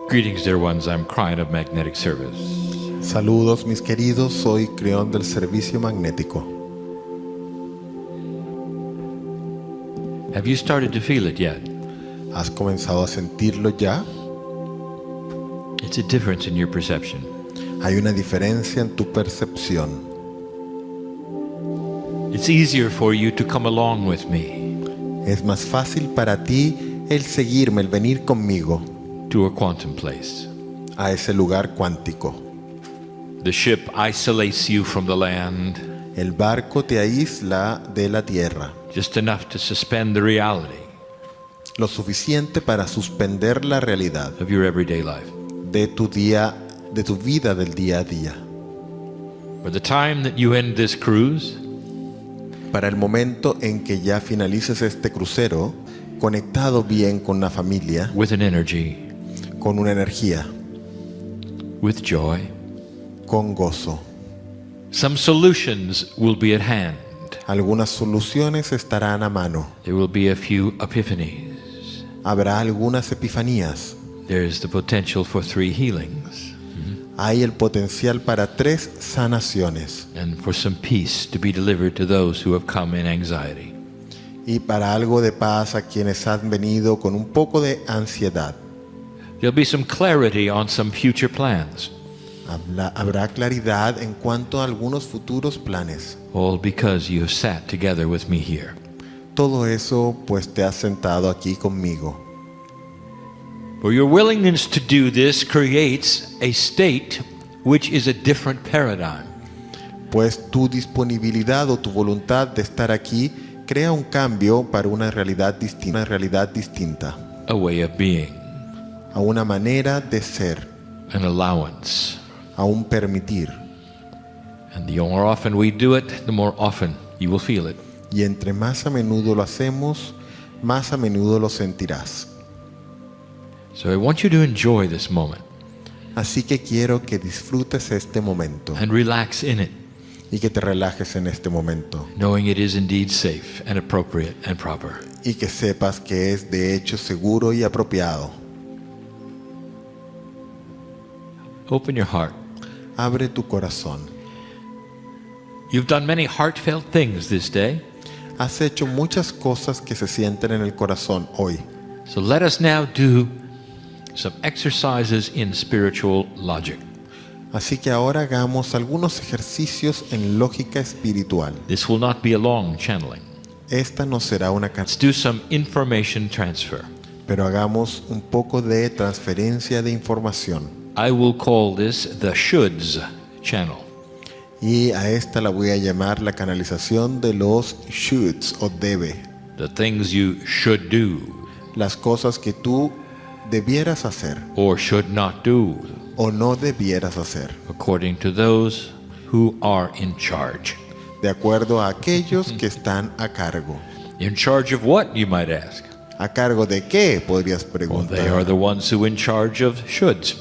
Greetings, dear ones. I'm Creon of Magnetic Service. Saludos mis queridos, soy Creon del Servicio Magnético. Have you started to feel it yet? ¿Has comenzado a sentirlo ya? It's a difference in your perception. Hay una diferencia en tu percepción. It's easier for you to come along with me Es más fácil para ti el seguirme, el venir conmigo to a quantum place. a ese lugar cuántico. The ship isolates you from the land El barco te aísla de la tierra, just enough to suspend the reality lo suficiente para suspender la realidad of your everyday life. de tu vida del día a día. By the time that you end this cruise, Para el momento en que ya finalices este crucero, conectado bien con la familia, with an energy, con una energía, with joy, con gozo. some solutions will be at hand. Algunas soluciones estarán a mano. There will be a few epiphanies. Habrá algunas epifanías. There's the potential for 3 healings Hay el potencial para 3 sanaciones and for some peace to be delivered to those who have come in anxiety. y para algo de paz a quienes han venido con un poco de ansiedad. There'll be some clarity on some future plans, Habrá claridad en cuanto a algunos futuros planes. all because you have sat together with me here. Todo eso pues te has sentado aquí conmigo. For your willingness to do this creates a state which is a different paradigm. Pues tu disponibilidad o tu voluntad de estar aquí crea un cambio para una realidad distinta, A way of being, a una manera de ser, an allowance. a un permitir. And the more often we do it, the more often you will feel it. Y entre más a menudo lo hacemos, más a menudo lo sentirás. So I want you to enjoy this moment Así que quiero que disfrutes este momento and relax in it, y que te relajes en este momento knowing it is indeed safe and appropriate and proper. y que sepas que es de hecho seguro y apropiado. Open your heart. Abre tu corazón. You've done many heartfelt things this day, Has hecho muchas cosas que se sienten en el corazón hoy. so let us now do some exercises in spiritual logic. Así que ahora hagamos algunos ejercicios en lógica espiritual. This will not be a long channeling. Esta no será una Let's canción, do some information transfer. pero hagamos un poco de transferencia de información. I will call this the shoulds channel. Y a esta la voy a llamar la canalización de los shoulds o debe. The things you should do Las cosas que tú debieras hacer or should not do, o no debieras hacer, according to those who are in charge. de acuerdo a aquellos que están a cargo. In charge of what, you might ask? ¿A cargo de qué? Podrías Well, they are preguntar. the ones who are in charge of shoulds,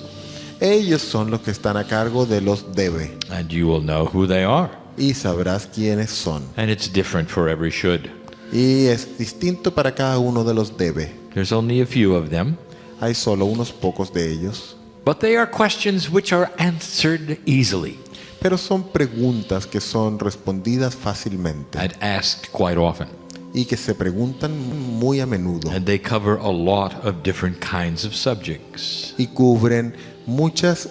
Ellos son los que están a cargo de los debe and you will know who they are. y sabrás quiénes son. And it's different for every should. Y es distinto para cada uno de los debe. There's only a few of them, Hay solo unos pocos de ellos, but they are questions which are answered easily pero son preguntas que son respondidas fácilmente and asked quite often. y que se preguntan muy a menudo And they cover a lot of different kinds of subjects. y cubren muchos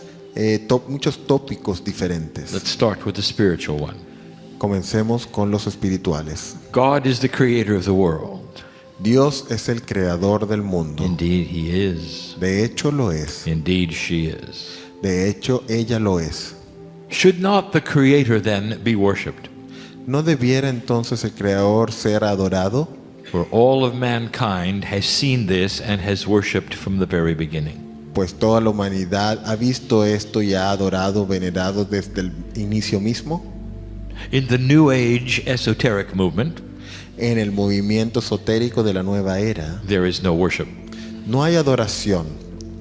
tópicos diferentes. Let's start with the spiritual one. Comencemos con los espirituales. God is the creator of the world. Dios es el creador del mundo. Indeed, he is. De hecho lo es. Indeed, she is. De hecho ella lo es. Should not the creator then be worshipped? ¿No debiera entonces el creador ser adorado? For all of mankind has seen this and has worshipped from the very beginning. Pues toda la humanidad ha visto esto y ha adorado, venerado desde el inicio mismo. In the New Age esoteric movement, En el movimiento esotérico de la nueva era there is no worship. no hay adoración,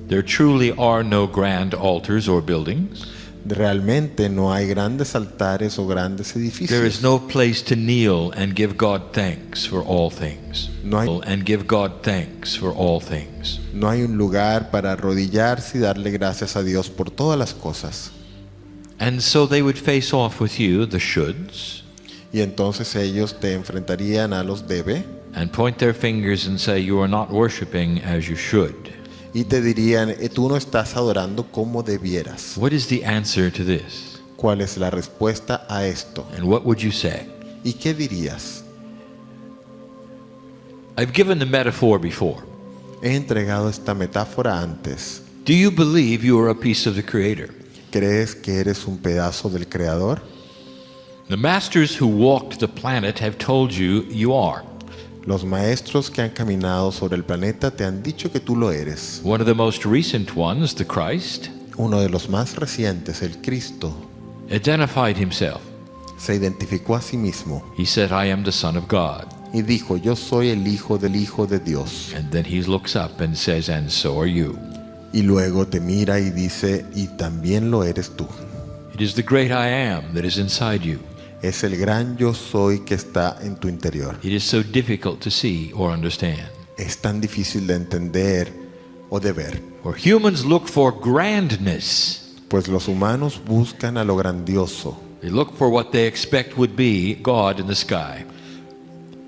There truly are no grand altars or buildings. Realmente no hay grandes altares o grandes There edificios. is no place to kneel and give God thanks for all things. No hay, And give God thanks for all things. no hay un lugar para arrodillarse y darle gracias a Dios por todas las cosas. And so they would face off with you, the shoulds, Y entonces ellos te enfrentarían a los debe and point their fingers and say, you are not worshiping as you should. y te dirían, tú no estás adorando como debieras. What is the answer to this? ¿Cuál es la respuesta a esto? And what would you say? ¿Y qué dirías? I've given the metaphor before. He entregado esta metáfora antes. Do you believe you are a piece of the Creator? ¿Crees que eres un pedazo del Creador? The masters who walked the planet have told you you are. Los maestros que han caminado sobre el planeta te han dicho que tú lo eres. One of the most recent ones, the Christ, Uno de los más recientes, el Cristo, identified himself. se identificó a sí mismo He said, I am the Son of God. y dijo, yo soy el Hijo del Hijo de Dios. And then he looks up and says, and so are you. Y luego te mira y dice, y también lo eres tú. It is the great I am that is inside you. Es el gran yo soy que está en tu interior. It is so difficult to see or understand. Es tan difícil de entender o de ver, For humans look for grandness. pues los humanos buscan a lo grandioso, They look for what they expect would be God in the sky.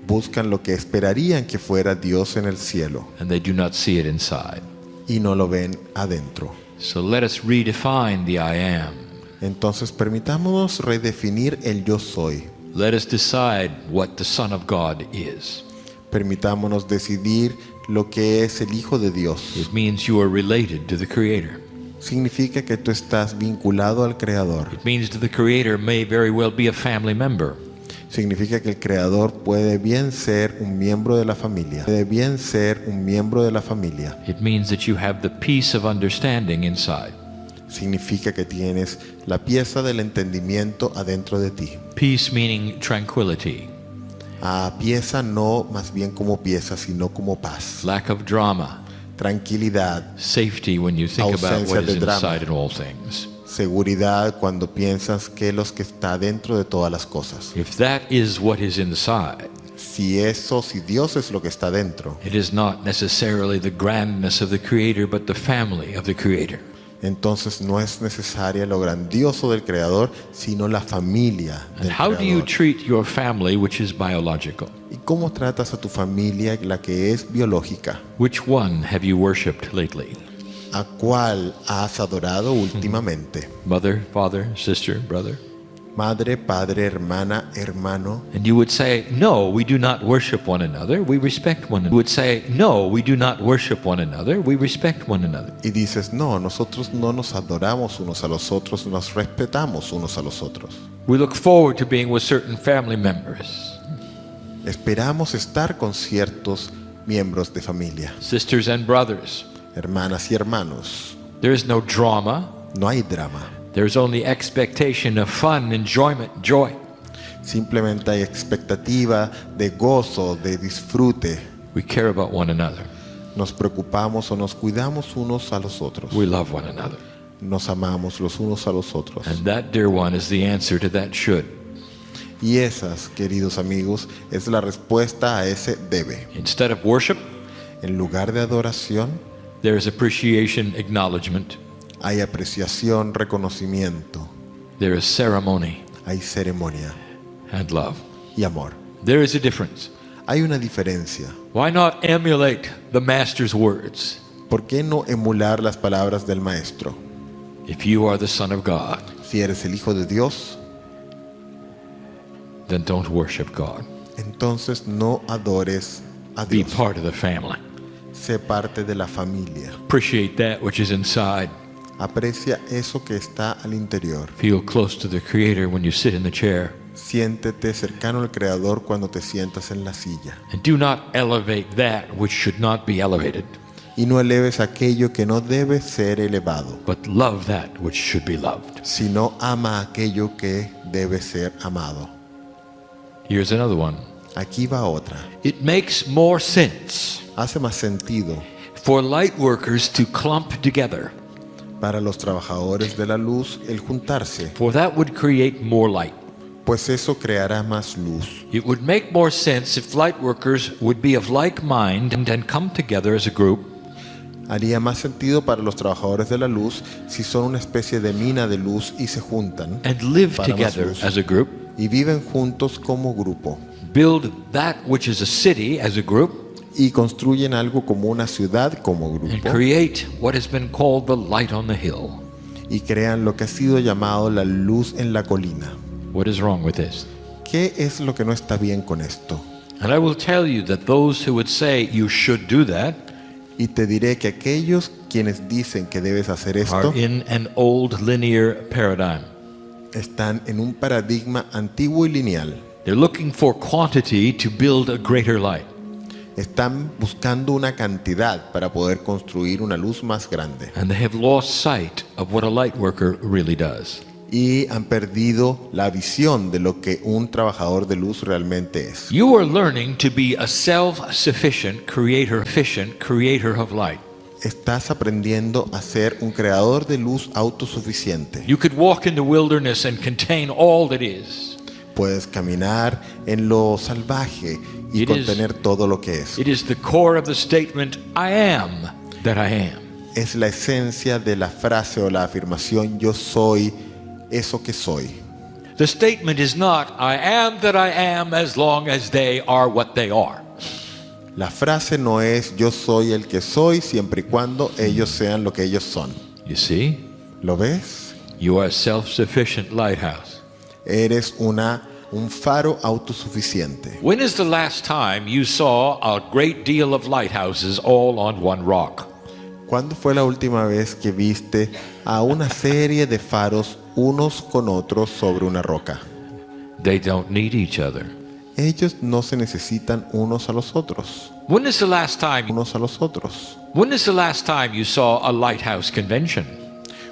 buscan lo que esperarían que fuera Dios en el cielo And they do not see it inside. y no lo ven adentro. So let us redefine the I am. Entonces permitámonos redefinir el yo soy. Let us decide what the Son of God is. Permitámonos decidir lo que es el Hijo de Dios. It means you are related to the Creator. Significa que tú estás vinculado al Creador. It means that the Creator may very well be a family member. Significa que el Creador puede bien ser un miembro de la familia. Puede bien ser un miembro de la familia. It means that you have the peace of understanding inside. Significa que tienes la pieza del entendimiento adentro de ti. Peace meaning tranquility, Pieza no más bien como pieza, sino como paz. lack of drama, Tranquilidad, safety when you think about Ausencia what is de drama. inside in all things. seguridad cuando piensas que los que está dentro de todas las cosas. If that is what is inside, Si Dios es lo que está dentro, it is not necessarily the grandness of the Creator, but the family of the Creator. entonces no es necesaria lo grandioso del Creador, sino la familia And del how do you Creador. treat your family, which is biological? ¿Y cómo tratas a tu familia, la que es biológica? Which one have you worshipped lately? ¿A cuál has adorado últimamente? Mother, father, sister, brother? Madre, padre, hermana, hermano. And you would say, no, we do not worship one another. We respect one another. You would say, no, we do not worship one another. We respect one another. Y dices, no, nosotros no nos adoramos unos a los otros, nos respetamos unos a los otros. We look forward to being with certain family members. Esperamos estar con ciertos miembros de familia, Sisters and brothers. hermanas y hermanos. There is no drama. No hay drama. There's only expectation of fun, enjoyment, joy. Simplemente hay expectativa de gozo, de disfrute. We care about one another. Nos preocupamos o nos cuidamos unos a los otros. We love one another. Nos amamos los unos a los otros. And that, dear one, is the answer to that should. Y esas, queridos amigos, es la respuesta a ese debe. Instead of worship, En lugar de adoración, there is appreciation, acknowledgement. hay apreciación, reconocimiento, There is ceremony hay ceremonia and love. y amor. There is a difference. Hay una diferencia. Why not emulate the Master's words? ¿Por qué no emular las palabras del Maestro? If you are the Son of God, Si eres el Hijo de Dios, then don't worship God. entonces no adores a Be Dios. part of the family. Sé parte de la familia. Appreciate that which is inside. Aprecia eso que está al interior. Feel close to the Creator when you sit in the chair. Siéntete cercano al Creador cuando te sientas en la silla. And do not elevate that which should not be elevated, Y no eleves aquello que no debe ser elevado, but love that which should be loved. sino ama aquello que debe ser amado. Here's another one. Aquí va otra. It makes more sense Hace más sentido for light workers to clump together para los trabajadores de la luz el juntarse, for that would create more light. pues eso creará más luz. It would make more sense if light workers would be of like mind and come together as a group Haría más sentido para los trabajadores de la luz si son una especie de mina de luz y se juntan and live para más together luz as a group, y viven juntos como grupo build that which is a city as a group, y construyen algo como una ciudad como and grupo create what has been called the light on the hill. y crean lo que ha sido llamado la luz en la colina. What is wrong with this? ¿Qué es lo que no está bien con esto? And I will tell you that those who would say you should do that Y te diré que aquellos quienes dicen que debes hacer esto are in an old linear paradigm. están en un paradigma antiguo y lineal. They're looking for quantity to build a greater light. Están buscando una cantidad para poder construir una luz más grande. And they have lost sight of what a light worker really does. Y han perdido la visión de lo que un trabajador de luz realmente es. You are learning to be a self-sufficient efficient creator of light. Estás aprendiendo a ser un creador de luz autosuficiente. You could walk in the wilderness and contain all that is. Puedes caminar en lo salvaje y It is- contener todo lo que es. It is the core of the statement, I am that I am. Es la esencia de la frase o la afirmación yo soy eso que soy. The statement is not, I am that I am as long as they are what they are. La frase no es yo soy el que soy siempre y cuando ellos sean lo que ellos son. You see? ¿Lo ves? You are a self-sufficient lighthouse. Eres un faro autosuficiente. When is the last time you saw a great deal of lighthouses all on one rock? ¿Cuándo fue la última vez que viste a una serie de faros unos con otros sobre una roca? They don't need each other. Ellos no se necesitan unos a los otros. When is the last time Unos a los otros. When is the last time you saw a lighthouse convention?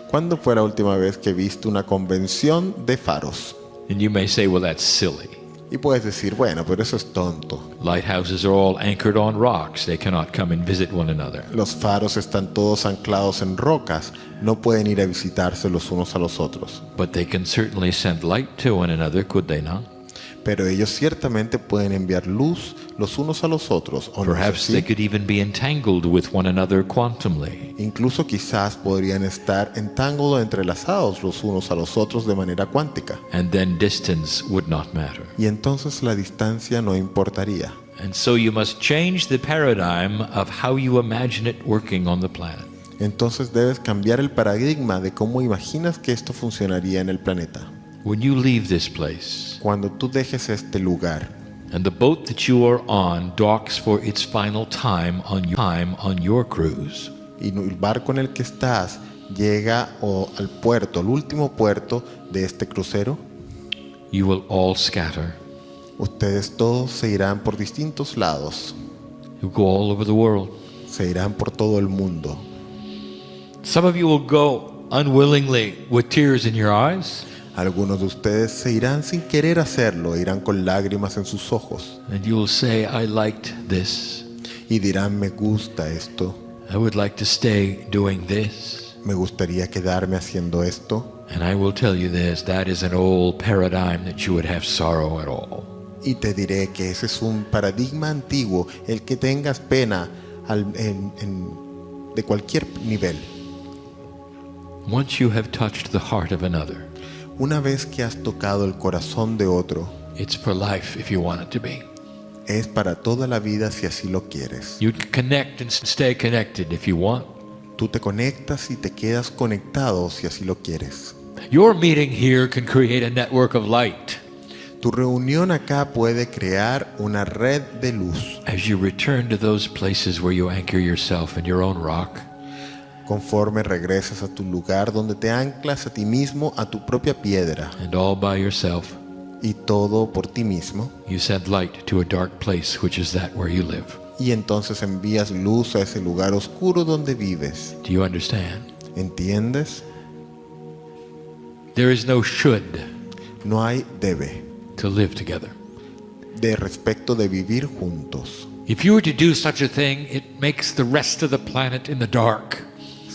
¿Cuándo fue la última vez que viste una convención de faros? And you may say, well, that's silly. Y puedes decir, bueno, pero eso es tonto. Lighthouses are all anchored on rocks. They cannot come and visit one another. Los faros están todos anclados en rocas. No pueden ir a visitarse los unos a los otros. But they can certainly send light to one another, could they not? Pero ellos ciertamente pueden enviar luz los unos a los otros. ¿O no es Perhaps así? they could even be entangled with one another quantumly. Incluso quizás podrían estar entanglados, entrelazados los unos a los otros de manera cuántica. And then distance would not matter. Y entonces la distancia no importaría. And so you must change the paradigm of how you imagine it working on the planet. Entonces debes cambiar el paradigma de cómo imaginas que esto funcionaría en el planeta. When you leave this place, Cuando tú dejes este lugar and the boat that you are on docks for its final time on your cruise, y el barco en el que estás llega al puerto, el último puerto de este crucero, you will all scatter. ustedes todos se irán por distintos lados, You go all over the world. se irán por todo el mundo. Some of you will go unwillingly with tears in your eyes, Algunos de ustedes se irán sin querer hacerlo, irán con lágrimas en sus ojos and you will say, I liked this. y dirán, me gusta esto, I would like to stay doing this. me gustaría quedarme haciendo esto. And I will tell you this, that is an old paradigm that you would have sorrow at all. Y te diré que ese es un paradigma antiguo, el que tengas pena de cualquier nivel. Once you have touched the heart of another, Una vez que has tocado el corazón de otro, it's for life if you want it to be. es para toda la vida si así lo quieres. You can connect and stay connected if you want. Tú te conectas y te quedas conectado si así lo quieres. Your meeting here can create a network of light. Tu reunión acá puede crear una red de luz. As you return to those places where you anchor yourself in your own rock, Conforme regresas a tu lugar donde te anclas a ti mismo, a tu propia piedra, and all by yourself, y todo por ti mismo, you send light to a dark place, which is that where you live. y entonces envías luz a ese lugar oscuro donde vives. Do you understand? ¿Entiendes? There is no should No hay debe to live together. de respecto de vivir juntos. If you were to do such a thing, it makes the rest of the planet in the dark.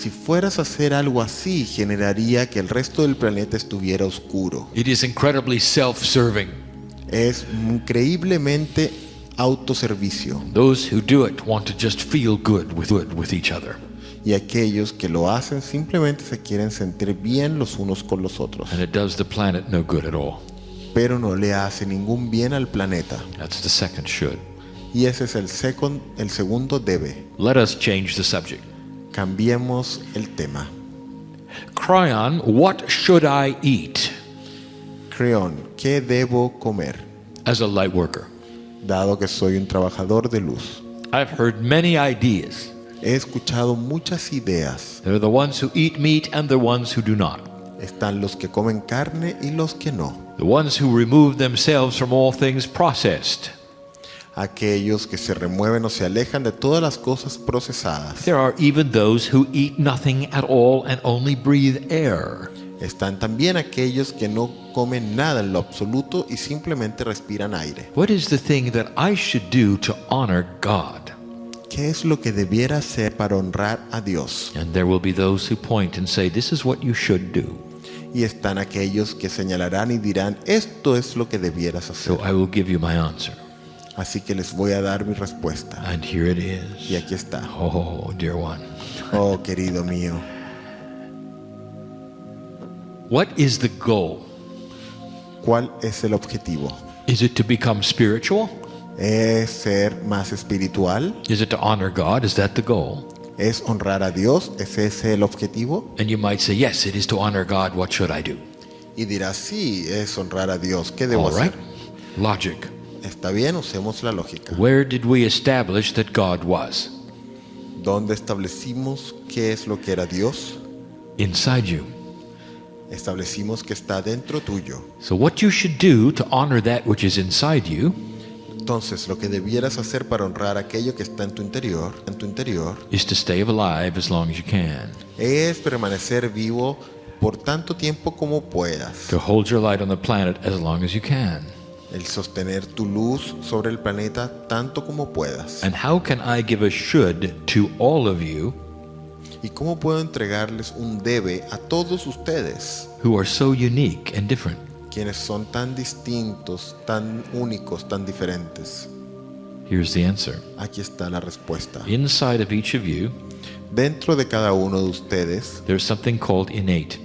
Si fueras a hacer algo así, generaría que el resto del planeta estuviera oscuro. It is incredibly self-serving. Es increíblemente autoservicio. Those who do it want to just feel good with each other. Y aquellos que lo hacen simplemente se quieren sentir bien los unos con los otros. And it does the planet no good at all. Pero no le hace ningún bien al planeta. That's the second should. Y ese es el segundo debe. Let us change the subject. Cambiemos el tema. Cryon, what should I eat Creón, ¿qué debo comer? as a light worker? Dado que soy un trabajador de luz. I've heard many ideas. He escuchado muchas ideas. There are the ones who eat meat and the ones who do not. Están los que comen carne y los que no. The ones who remove themselves from all things processed. Aquellos que se remueven o se alejan de todas las cosas procesadas. There are even those who eat nothing at all and only breathe air. Están también aquellos que no comen nada en lo absoluto y simplemente respiran aire. What is the thing that I should do to honor God? ¿Qué es lo que debiera hacer para honrar a Dios? And there will be those who point and say, this is what you should do. Y están aquellos que señalarán y dirán, esto es lo que debieras hacer. So I will give you my answer. Así que les voy a dar mi respuesta. And here it Y is. aquí está. Oh, dear one. Oh, querido mío. What is the goal? ¿Cuál es el objetivo? Is it to become spiritual? ¿Es ser más espiritual? Is it to honor God? Is that the goal? ¿Es honrar a Dios? ¿Es ese el objetivo? And you might say, yes, it is to honor God. What should I do? Y dirás, sí, es honrar a Dios. ¿Qué debo All right. hacer? Logic. Está bien, usemos la lógica. Where did we establish that God was? ¿Dónde establecimos qué es lo que era Dios? Inside you. Establecimos que está dentro tuyo. So what you should do to honor that which is inside you Entonces, lo que debieras hacer para honrar aquello que está en tu interior, is to stay alive as long as you can. es permanecer vivo por tanto tiempo como puedas. To hold your light on the planet as long as you can. El sostener tu luz sobre el planeta tanto como puedas. And how can I give a should to all of you ¿Y cómo puedo entregarles un debe a todos ustedes, who are so unique and different? quienes son tan distintos, tan únicos, tan diferentes? Here's the answer. Aquí está la respuesta. Inside of each of you, Dentro de cada uno de ustedes there's something called innate.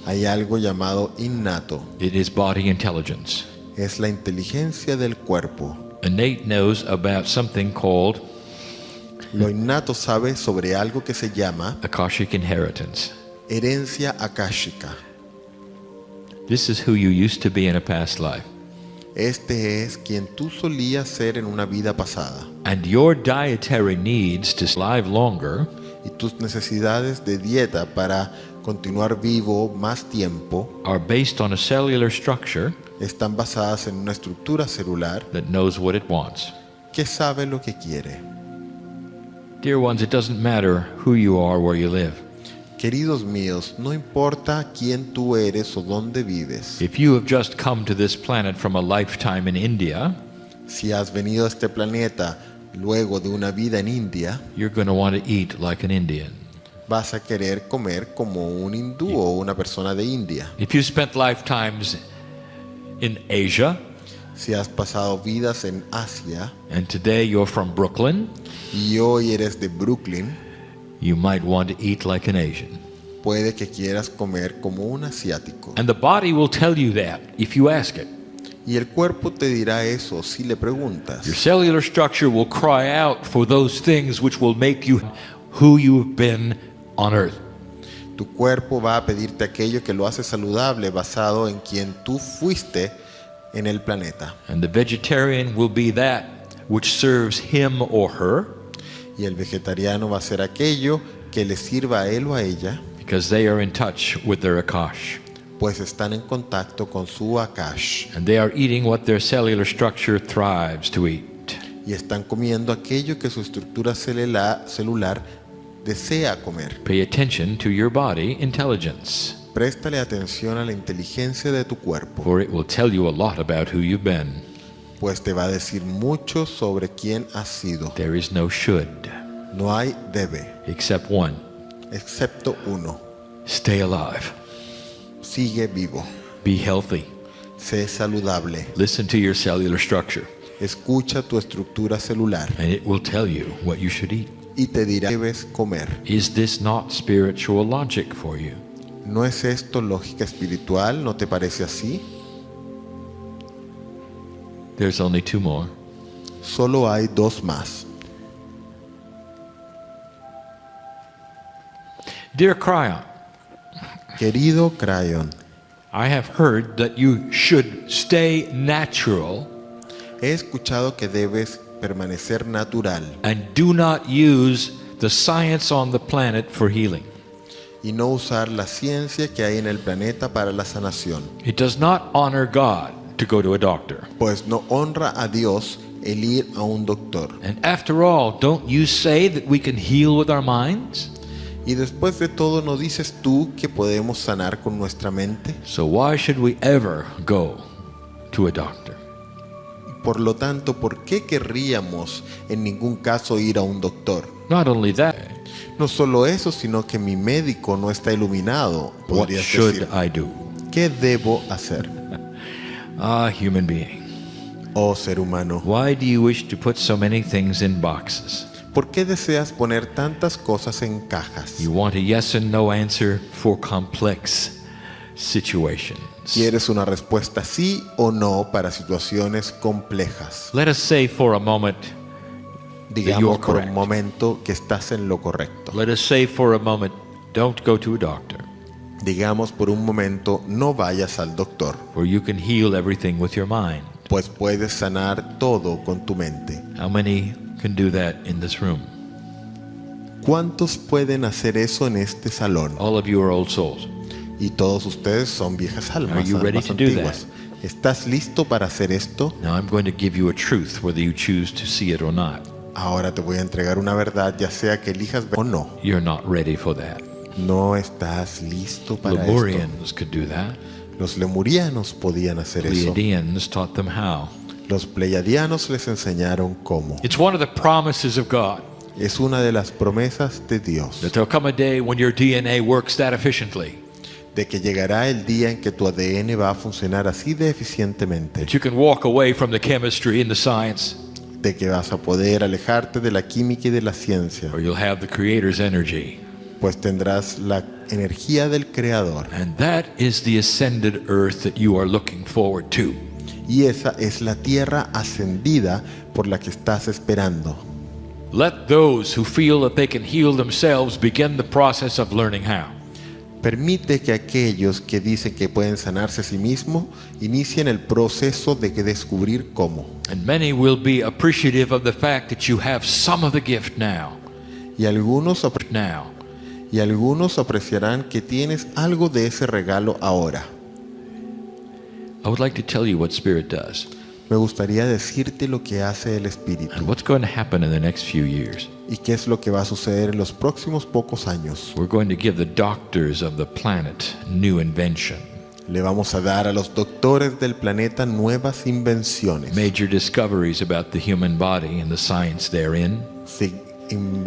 hay algo llamado innato. It is body intelligence. Es la inteligencia del cuerpo. Innate knows about something called Lo innato sabe sobre algo que se llama Akashic inheritance. herencia akáshica. This is who you used to be in a past life. Este es quien tú solías ser en una vida pasada. And your dietary needs to live longer Y tus necesidades de dieta para continuar vivo más tiempo are based on a cellular structure están basadas en una estructura celular that knows what it wants. que sabe lo que quiere. Dear ones, it doesn't matter who you are, where you live. Queridos míos, no importa quién tú eres o dónde vives. If you have just come to this planet from a lifetime in India, Si has venido a este planeta luego de una vida en India, you're going to want to eat like an Indian. vas a querer comer como un hindú o una persona de India. If you spent lifetimes in Asia, Si has pasado vidas en Asia and today you're from Brooklyn, y hoy eres de Brooklyn, you might want to eat like an Asian. puede que quieras comer como un asiático. And the body will tell you that if you ask it. Y el cuerpo te dirá eso si le preguntas. Your cellular structure will cry out for those things which will make you who you've been on earth. Tu cuerpo va a pedirte aquello que lo hace saludable basado en quien tú fuiste en el planeta. And the vegetarian will be that which serves him or her, Y el vegetariano va a ser aquello que le sirva a él o a ella, because they are in touch with their Akash. pues están en contacto con su Akash And they are eating what their cellular structure thrives to eat. y están comiendo aquello que su estructura celular desea comer. Pay attention to your body intelligence, Préstale atención a la inteligencia de tu cuerpo, for it will tell you a lot about who you've been. pues te va a decir mucho sobre quién has sido. There is no should, No hay debe, except one. excepto uno. Stay alive. Sigue vivo. Be healthy. Sé saludable. Listen to your cellular structure, Escucha tu estructura celular and it will tell you what you should eat. y te dirá qué debes comer. Is this not spiritual logic for you? ¿No es esto lógica espiritual? ¿No te parece así? There's only two more. Solo hay dos más. Dear Cryon, Querido Crayon, I have heard that you should stay natural he escuchado que debes permanecer natural and do not use the science on the planet for healing. y no usar la ciencia que hay en el planeta para la sanación, It does not honor God to go to a doctor. pues no honra a Dios el ir a un doctor. And after all, don't you say that we can heal with our minds? Y después de todo, ¿no dices tú que podemos sanar con nuestra mente? So why should we ever go to a doctor? Por lo tanto, ¿por qué querríamos en ningún caso ir a un doctor? Not only that, No solo eso, sino que mi médico no está iluminado. what Podrías should decir, I do? ¿qué debo hacer? Ah, human being, Oh ser humano, why do you wish to put so many things in boxes? ¿por qué deseas poner tantas cosas en cajas? You want a yes and no answer for complex situations. ¿Quieres una respuesta sí o no para situaciones complejas? Let us say for a moment, Digamos por correct. un momento que estás en lo correcto. let us say for a moment, don't go to a doctor, Digamos por un momento, no vayas al doctor, for you can heal everything with your mind. pues puedes sanar todo con tu mente. How many can do that in this room? ¿Cuántos pueden hacer eso en este salón? All of you are old souls. Y todos ustedes son viejas Are almas, you ready almas to do antiguas. ¿Estás listo para hacer esto? Now I'm going to give you a truth, whether you choose to see it or not. Ahora te voy a entregar una verdad, ya sea que elijas ver o no. You're not ready for that. No estás listo para esto. Lemurians could do that. Los lemurianos podían hacer eso. Pleiadians taught them how. Los pleiadianos les enseñaron cómo. It's one of the promises of God Es una de las promesas de Dios, that there'll come a day when your DNA works that efficiently, de que llegará el día en que tu ADN va a funcionar así de eficientemente, that you can walk away from the chemistry and the science, de que vas a poder alejarte de la química y de la ciencia, or you'll have the Creator's energy. pues tendrás la energía del Creador. And that is the ascended earth that you are looking forward to. Y esa es la tierra ascendida por la que estás esperando. Let those who feel that they can heal themselves begin the process of learning how. Permite que aquellos que dicen que pueden sanarse a sí mismos inicien el proceso de que descubrir cómo. And many will be appreciative of the fact that you have some of the gift now. Y algunos, Now. y algunos apreciarán que tienes algo de ese regalo ahora. I would like to tell you what Spirit does Me gustaría decirte lo que hace el Espíritu and what's going to happen in the next few years. y qué es lo que va a suceder en los próximos pocos años. We're going to give the doctors of the planet new invention, Le vamos a dar a los doctores del planeta nuevas invenciones, major discoveries about the human body and the science therein,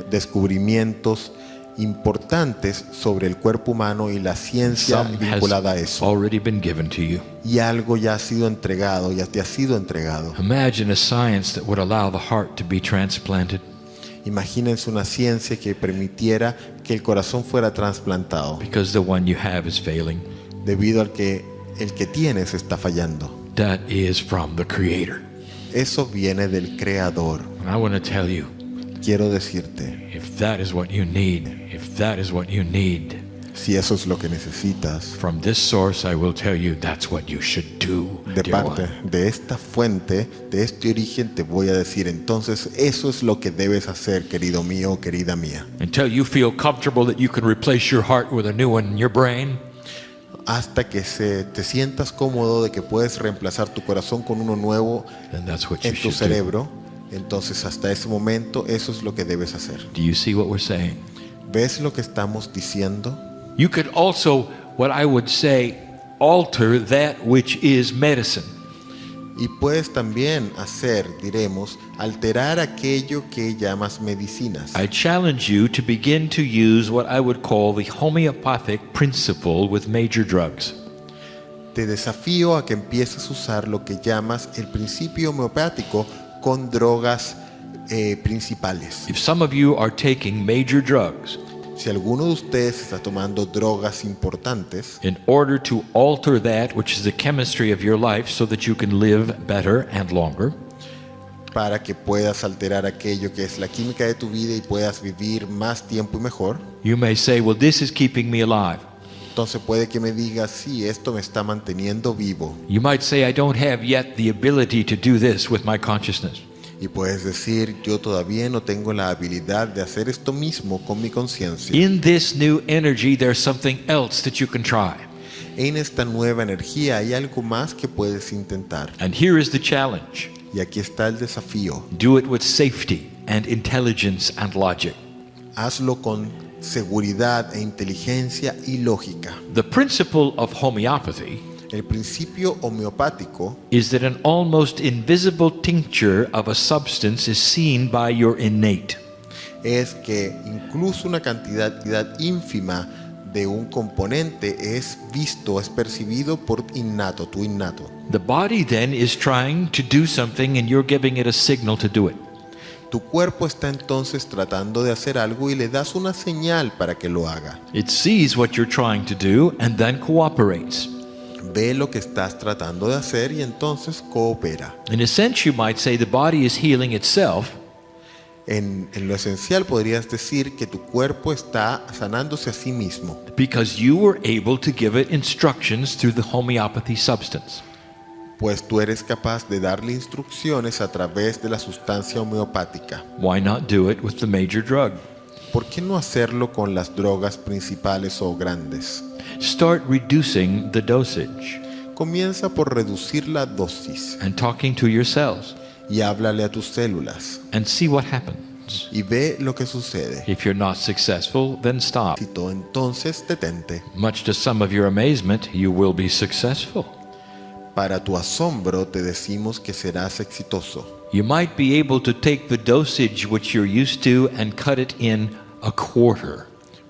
descubrimientos importantes sobre el cuerpo humano y la ciencia some has vinculada a eso. already been given to you. Y algo ya ha sido entregado, ya te ha sido entregado. Imagine a science that would allow the heart to be transplanted, Imagínense una ciencia que permitiera que el corazón fuera trasplantado, because the one you have is failing. debido al que el que tienes está fallando. That is from the Creator. Eso viene del Creador. And I want to tell you, Quiero decirte, if that is what you need, si eso es lo que necesitas, from this source I will tell you that's what you should do, de dear parte one. de esta fuente, de este origen, te voy a decir, entonces eso es lo que debes hacer, querido mío o querida mía. Until you feel comfortable that you can replace your heart with a new one in your brain, Hasta que te sientas cómodo de que puedes reemplazar tu corazón con uno nuevo then that's what you en tu should do. cerebro, entonces hasta ese momento eso es lo que debes hacer. Do you see what we're saying? ¿Ves lo que estamos diciendo? You could also, what I would say, alter that which is medicine. Y puedes también hacer, diremos, alterar aquello que llamas medicinas. I challenge you to begin to use what I would call the homeopathic principle with major drugs. Te desafío a que empieces a usar lo que llamas el principio homeopático con drogas principales. If some of you are taking major drugs Si alguno de ustedes está tomando drogas importantes in order to alter that which is the chemistry of your life so that you can live better and longer, para que puedas alterar aquello que es la química de tu vida y puedas vivir más tiempo y mejor, you may say, well, this is keeping me alive. entonces puede que me digas, sí, esto me está manteniendo vivo. You might say, I don't have yet the ability to do this with my consciousness. Y puedes decir, yo todavía no tengo la habilidad de hacer esto mismo con mi conciencia. In this new energy, there's something else that you can try. En esta nueva energía hay algo más que puedes intentar. And here is the challenge. Y aquí está el desafío. Do it with safety and intelligence and logic. Hazlo con seguridad e inteligencia y lógica. The principle of homeopathy El principio homeopático is that an almost invisible tincture of a substance is seen by your innate. es que incluso una cantidad ínfima de un componente es visto, es percibido por innato, tu innato. The body then is trying to do something and you're giving it a signal to do it. Tu cuerpo está entonces tratando de hacer algo y le das una señal para que lo haga. It sees what you're trying to do and then cooperates. Ve lo que estás tratando de hacer y entonces coopera. In a sense, you might say the body is healing itself En lo esencial podrías decir que tu cuerpo está sanándose a sí mismo, because you were able to give it instructions through the homeopathy substance. pues tú eres capaz de darle instrucciones a través de la sustancia homeopática. Why not do it with the major drug? ¿Por qué no hacerlo con las drogas principales o grandes? Start reducing the dosage Comienza por reducir la dosis and talking to your cells y háblale a tus células and see what happens. y ve lo que sucede. If you're not successful, then stop. Entonces detente. Much to some of your amazement, you will be successful. Para tu asombro te decimos que serás exitoso. You might be able to take the dosage which you're used to and cut it in a quarter.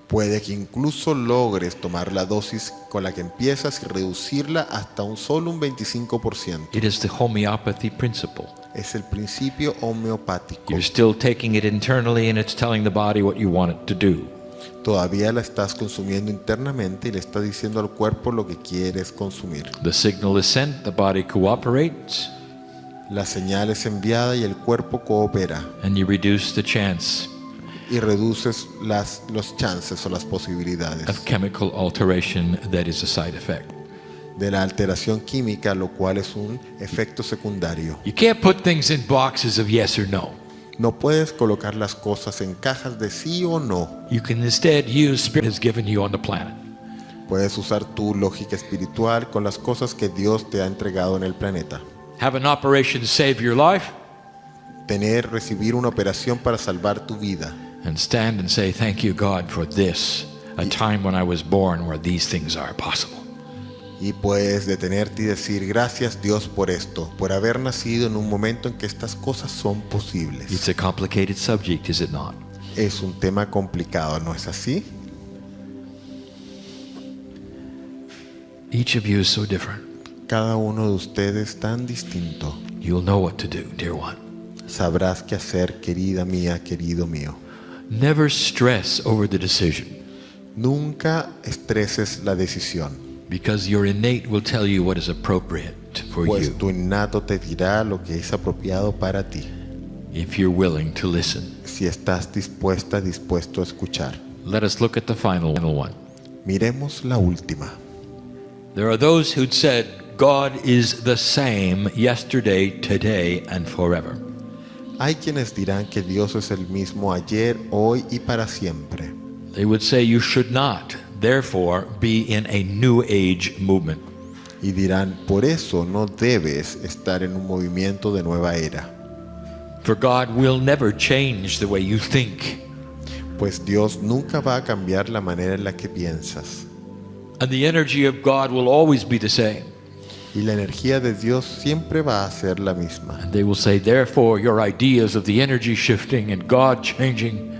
Puede que incluso logres tomar la dosis con la que empiezas y reducirla hasta solo un 25%. It is the homeopathy principle. Es el principio homeopático. You're still taking it internally and it's telling the body what you want it to do. Todavía la estás consumiendo internamente y le estás diciendo al cuerpo lo que quieres consumir. The signal is sent, the body cooperates, La señal es enviada y el cuerpo coopera and you reduce the chance y reduces los chances o las posibilidades of chemical alteration that is a side effect. de la alteración química, lo cual es un efecto secundario. You can't put things in boxes of yes or no. No puedes colocar las cosas en cajas de sí o no. You can instead use Spirit has given you on the planet. Puedes usar tu lógica espiritual con las cosas que Dios te ha entregado en el planeta. Have an operation to save your life Recibir una operación para salvar tu vida. and stand and say, thank you, God, for this, a time when I was born where these things are possible. Y puedes detenerte y decir, gracias Dios por esto, por haber nacido en un momento en que estas cosas son posibles. It's a complicated subject, is it not? Es un tema complicado, ¿no es así? Each of you is so different. Cada uno de ustedes tan distinto. You'll know what to do, dear one. Sabrás qué hacer, querida mía, querido mío. Never stress over the decision, Nunca estreses la decisión, because your innate will tell you what is appropriate for pues you tu innato te dirá lo que es apropiado para ti, if you're willing to listen. si estás dispuesto a escuchar. Let us look at the final one. Miremos la última. There are those who'd said, God is the same yesterday, today, and forever. Hay quienes dirán que Dios es el mismo ayer, hoy y para siempre. They would say you should not, therefore, be in a new age movement. Y dirán, por eso no debes estar en un movimiento de nueva era, For God will never change the way you think. pues Dios nunca va a cambiar la manera en la que piensas. And the energy of God will always be the same. Y la energía de Dios siempre va a ser la misma. And they will say, therefore, your ideas of the energy shifting and God changing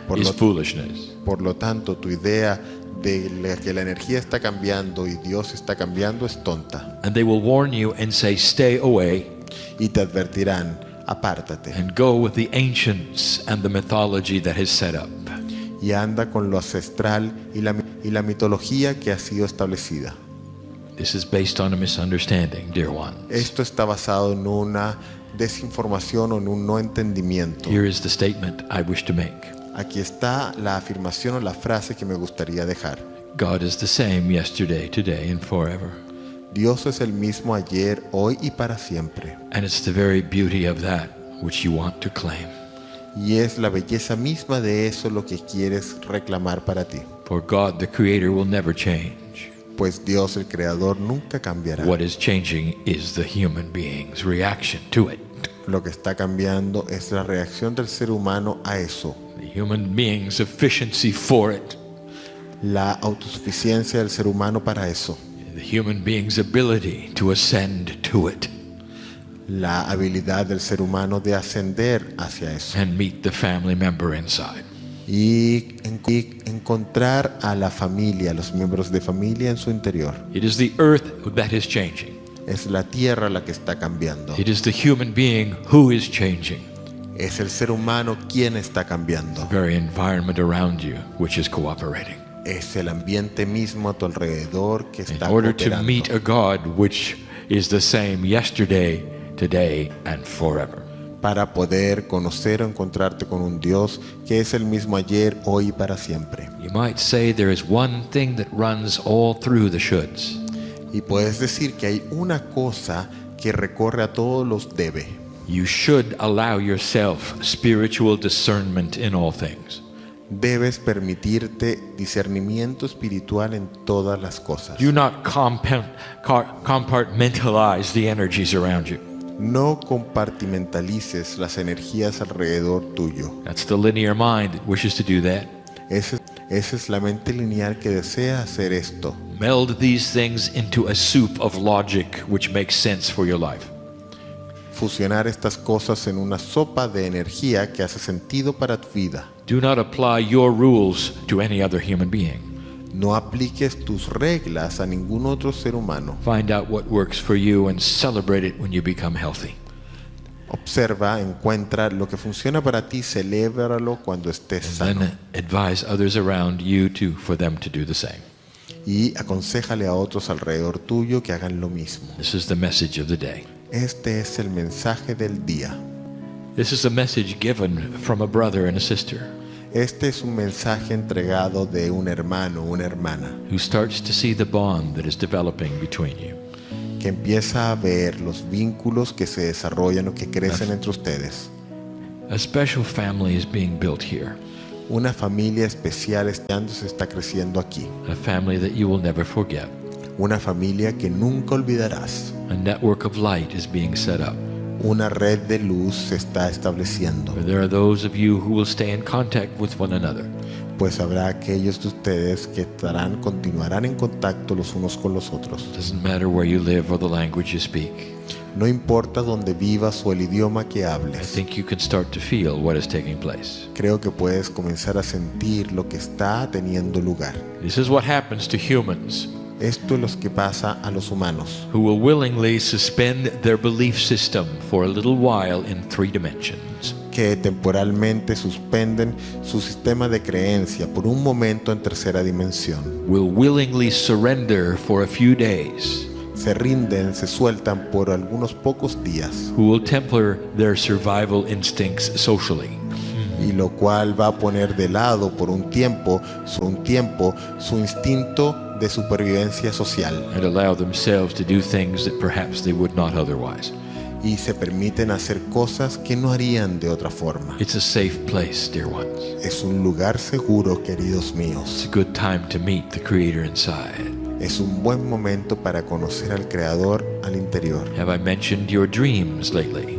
Por is lo- foolishness. Por lo tanto, tu idea de que la energía está cambiando y Dios está cambiando es tonta. And they will warn you and say, stay away Y te advertirán, apártate and go with the ancients and the mythology that is set up. y anda con lo ancestral y la mitología que ha sido establecida. This is based on a misunderstanding, dear ones. Esto está basado en una desinformación o en un no entendimiento. Here is the statement I wish to make. Aquí está la afirmación o la frase que me gustaría dejar. God is the same yesterday, today, and forever. Dios es el mismo ayer, hoy y para siempre. And it's the very beauty of that which you want to claim. Y es la belleza misma de eso lo que quieres reclamar para ti. For God, the Creator, will never change. Pues Dios, el Creador, nunca cambiará. What is changing is the human being's reaction to it. Lo que está cambiando es la reacción del ser humano a eso. The human being's efficiency for it. La autosuficiencia del ser humano para eso. The human being's ability to ascend to it La habilidad del ser humano de ascender hacia eso. and meet the family member inside. Y encontrar a la familia, a los miembros de familia en su interior. It is the earth that is changing. Es la tierra la que está cambiando. It is the human being who is changing. Es el ser humano quien está cambiando. The very environment around you which is cooperating. Es el ambiente mismo a tu alrededor que In está order to cooperando. meet a God which is the same yesterday, today, and forever. Para poder conocer o encontrarte con un Dios que es el mismo ayer, hoy y para siempre. You might say there is one thing that runs all through the shoulds. Y puedes decir que hay una cosa que recorre a todos los debe. You should allow yourself spiritual discernment in all things. Debes permitirte discernimiento espiritual en todas las cosas. Do not compartmentalize the energies around you. No compartimentalices las energías alrededor tuyo. That's the linear mind that wishes to do that. Esa es la mente lineal que desea hacer esto. Meld these things into a soup of logic which makes sense for your life. Fusionar estas cosas en una sopa de energía que hace sentido para tu vida. Do not apply your rules to any other human being. No apliques tus reglas a ningún otro ser humano. Find out what works for you and celebrate it when you become healthy. Observa, encuentra lo que funciona para ti, celébralo cuando estés sano. Then advise others around you for them to do the same. Y aconséjale a otros alrededor tuyo que hagan lo mismo. This is the message of the day. Este es el mensaje del día. This is a message given from a brother and a sister Este es un mensaje entregado de un hermano, una hermana, who starts to see the bond that is developing between you. que empieza a ver los vínculos que se desarrollan o que crecen entre ustedes. A special family is being built here, Una familia especial se está creciendo aquí. a family that you will never forget. Una familia que nunca olvidarás. A network of light is being set up, Una red de luz se está estableciendo. where there are those of you who will stay in contact with one another. Pues habrá aquellos de ustedes que continuarán en contacto los unos con los otros. It doesn't matter where you live or the language you speak. No importa dónde vivas o el idioma que I hables. think you can start to feel what is taking place. Creo que puedes comenzar a sentir lo que está teniendo lugar. This is what happens to humans Esto es lo que pasa a los humanos, who will willingly suspend their belief system for a little while in 3 dimensions. que temporalmente suspenden su sistema de creencia por un momento en tercera dimensión. Will willingly surrender for a few days, Se rinden, se sueltan por algunos pocos días, who will temper their survival instincts socially. y lo cual va a poner de lado por un tiempo su instinto de supervivencia social, And allow themselves to do things that perhaps they would not otherwise. y se permiten hacer cosas que no harían de otra forma. It's a safe place, dear ones. Es un lugar seguro, queridos It's míos. a good time to meet the Creator inside. Es un buen momento para conocer al Creador al interior. Have I mentioned your dreams lately?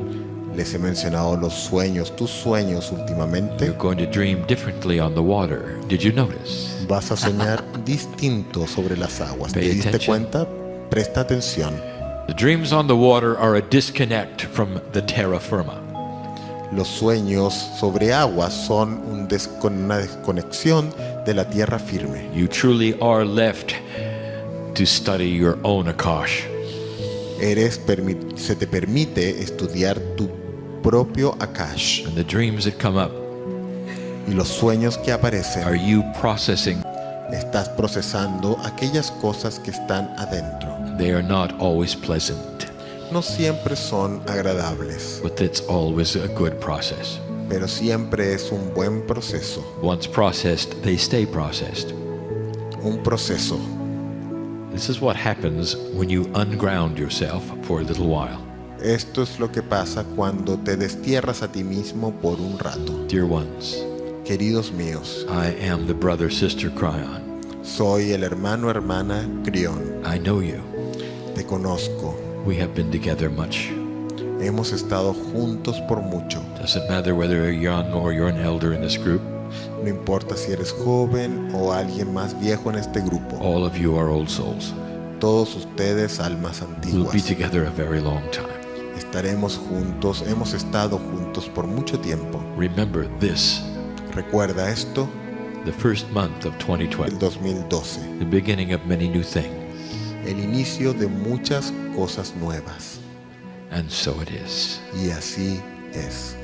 Les he mencionado los sueños, tus sueños últimamente. You're going to dream differently on the water. Did you notice? Vas a soñar distinto sobre las aguas. ¿Te Pay diste attention. cuenta? Presta atención. The dreams on the water are a disconnect from the terra firma. Los sueños sobre agua son una desconexión de la tierra firme. You truly are left to study your own Akash. Se te permite estudiar tu propio Akash. And the dreams that come up, Y los sueños que aparecen, are you processing? estás procesando aquellas cosas que están adentro. They are not always pleasant, No siempre son agradables, but it's always a good process. pero siempre es un buen proceso. Once processed, they stay processed. Un proceso. This is what happens when you unground yourself for a little while. Esto es lo que pasa cuando te destierras a ti mismo por un rato. Dear ones, Queridos míos, I am the brother, sister Cryon. soy el hermano, hermana Crión. I know you. Te conozco. We have been together much. Hemos estado juntos por mucho. Doesn't matter whether you're young or you're an elder in this group. No importa si eres joven o alguien más viejo en este grupo. All of you are old souls. Todos ustedes almas We'll be antiguas. together a very long time. Estaremos juntos, hemos estado juntos por mucho tiempo. Remember this, Recuerda esto, the first month of el 2020, 2012, the beginning of many new things. el inicio de muchas cosas nuevas. And so it is. Y así es.